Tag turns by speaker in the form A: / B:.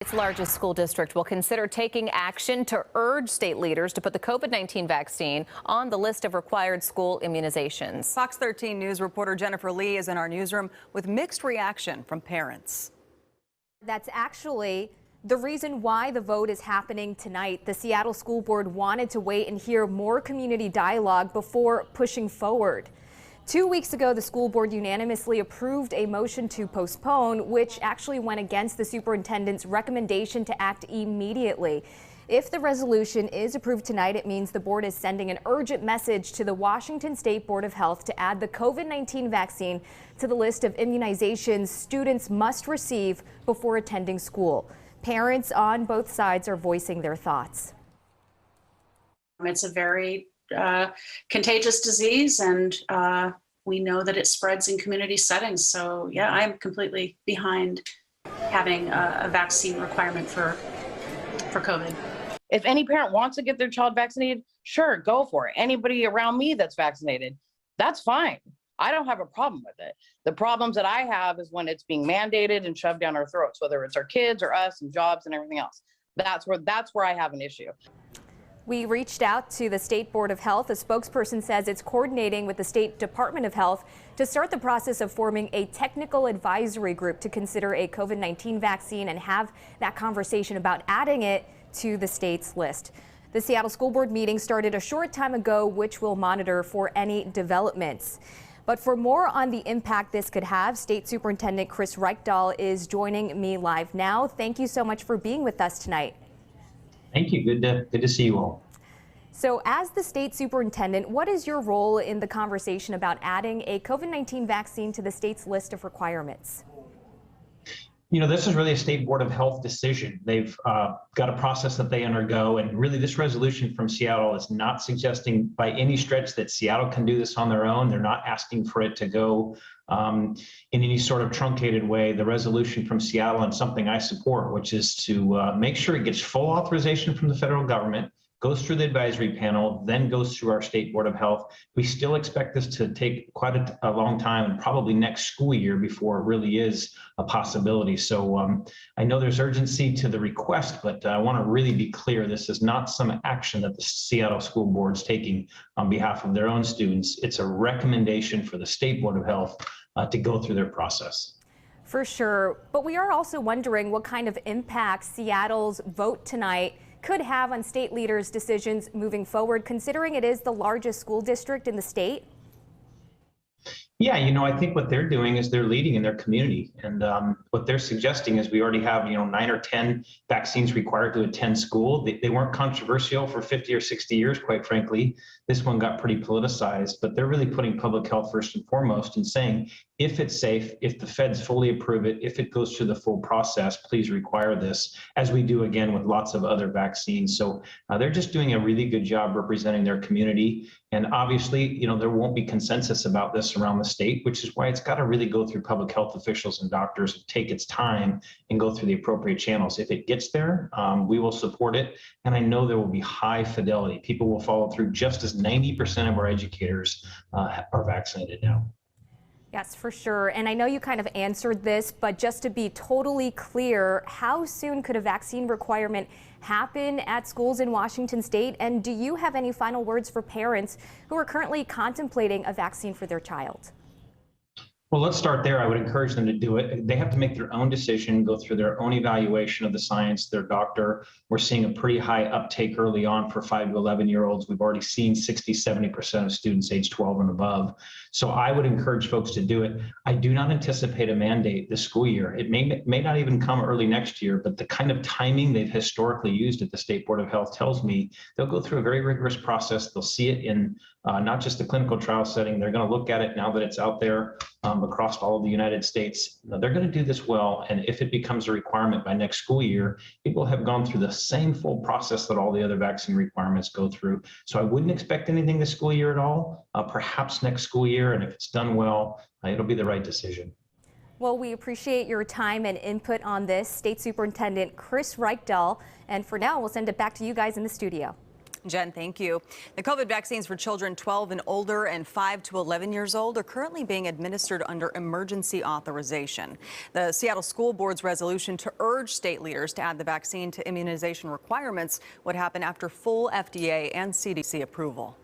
A: Its largest school district will consider taking action to urge state leaders to put the COVID-19 vaccine on the list of required school immunizations.
B: Fox 13 News reporter Jennifer Lee is in our newsroom with mixed reaction from parents.
C: That's actually the reason why the vote is happening tonight. The Seattle School Board wanted to wait and hear more community dialogue before pushing forward. 2 weeks ago, the school board unanimously approved a motion to postpone, which actually went against the superintendent's recommendation to act immediately. If the resolution is approved tonight, it means the board is sending an urgent message to the Washington State Board of Health to add the COVID-19 vaccine to the list of immunizations students must receive before attending school. Parents on both sides are voicing their thoughts.
D: It's a very contagious disease, and we know that it spreads in community settings. So yeah, I'm completely behind having a vaccine requirement for COVID.
E: If any parent wants to get their child vaccinated, sure, go for it. Anybody around me that's vaccinated, that's fine. I don't have a problem with it. The problems that I have is when it's being mandated and shoved down our throats, whether it's our kids or us and jobs and everything else. That's where I have an issue.
C: We reached out to the State Board of Health. A spokesperson says it's coordinating with the State Department of Health to start the process of forming a technical advisory group to consider a COVID-19 vaccine and have that conversation about adding it to the state's list. The Seattle School Board meeting started a short time ago, which will monitor for any developments. But for more on the impact this could have, State Superintendent Chris Reichdahl is joining me live now. Thank you so much for being with us tonight.
F: Thank you. Good to see you all.
C: So as the state superintendent, what is your role in the conversation about adding a COVID-19 vaccine to the state's list of requirements?
F: You know, this is really a State Board of Health decision. They've got a process that they undergo, and really this resolution from Seattle is not suggesting by any stretch that Seattle can do this on their own. They're not asking for it to go in any sort of truncated way. The resolution from Seattle, and something I support, which is to make sure it gets full authorization from the federal government, goes through the advisory panel, then goes through our State Board of Health. We still expect this to take quite a long time, and probably next school year before it really is a possibility. So I know there's urgency to the request, but I want to really be clear, this is not some action that the Seattle School Board's taking on behalf of their own students. It's a recommendation for the State Board of Health to go through their process.
C: For sure, but we are also wondering what kind of impact Seattle's vote tonight could have on state leaders' decisions moving forward, considering it is the largest school district in the state?
F: Yeah, you know, I think what they're doing is they're leading in their community. And what they're suggesting is we already have, 9 or 10 vaccines required to attend school. They weren't controversial for 50 or 60 years, quite frankly. This one got pretty politicized, but they're really putting public health first and foremost and saying, if it's safe, if the feds fully approve it, if it goes through the full process, please require this, as we do again with lots of other vaccines. So they're just doing a really good job representing their community. And obviously, there won't be consensus about this around the state, which is why it's got to really go through public health officials and doctors and take its time and go through the appropriate channels. If it gets there, we will support it. And I know there will be high fidelity. People will follow through, just as 90% of our educators are vaccinated now.
C: Yes, for sure. And I know you kind of answered this, but just to be totally clear, how soon could a vaccine requirement happen at schools in Washington state? And do you have any final words for parents who are currently contemplating a vaccine for their child?
F: Well, let's start there. I would encourage them to do it. They have to make their own decision, go through their own evaluation of the science, their doctor. We're seeing a pretty high uptake early on for 5 to 11-year-olds. We've already seen 60-70% of students age 12 and above. So I would encourage folks to do it. I do not anticipate a mandate this school year. It may not even come early next year, but the kind of timing they've historically used at the State Board of Health tells me they'll go through a very rigorous process. They'll see it in not just a clinical trial setting. They're going to look at it now that it's out there across all of the United States. They're going to do this well. And if it becomes a requirement by next school year, it will have gone through the same full process that all the other vaccine requirements go through. So I wouldn't expect anything this school year at all, perhaps next school year. And if it's done well, it'll be the right decision.
C: Well, we appreciate your time and input on this, State Superintendent Chris Reichdahl. And for now, we'll send it back to you guys in the studio.
B: Jen, thank you. The COVID vaccines for children 12 and older and 5 to 11 years old are currently being administered under emergency authorization. The Seattle School Board's resolution to urge state leaders to add the vaccine to immunization requirements would happen after full FDA and CDC approval.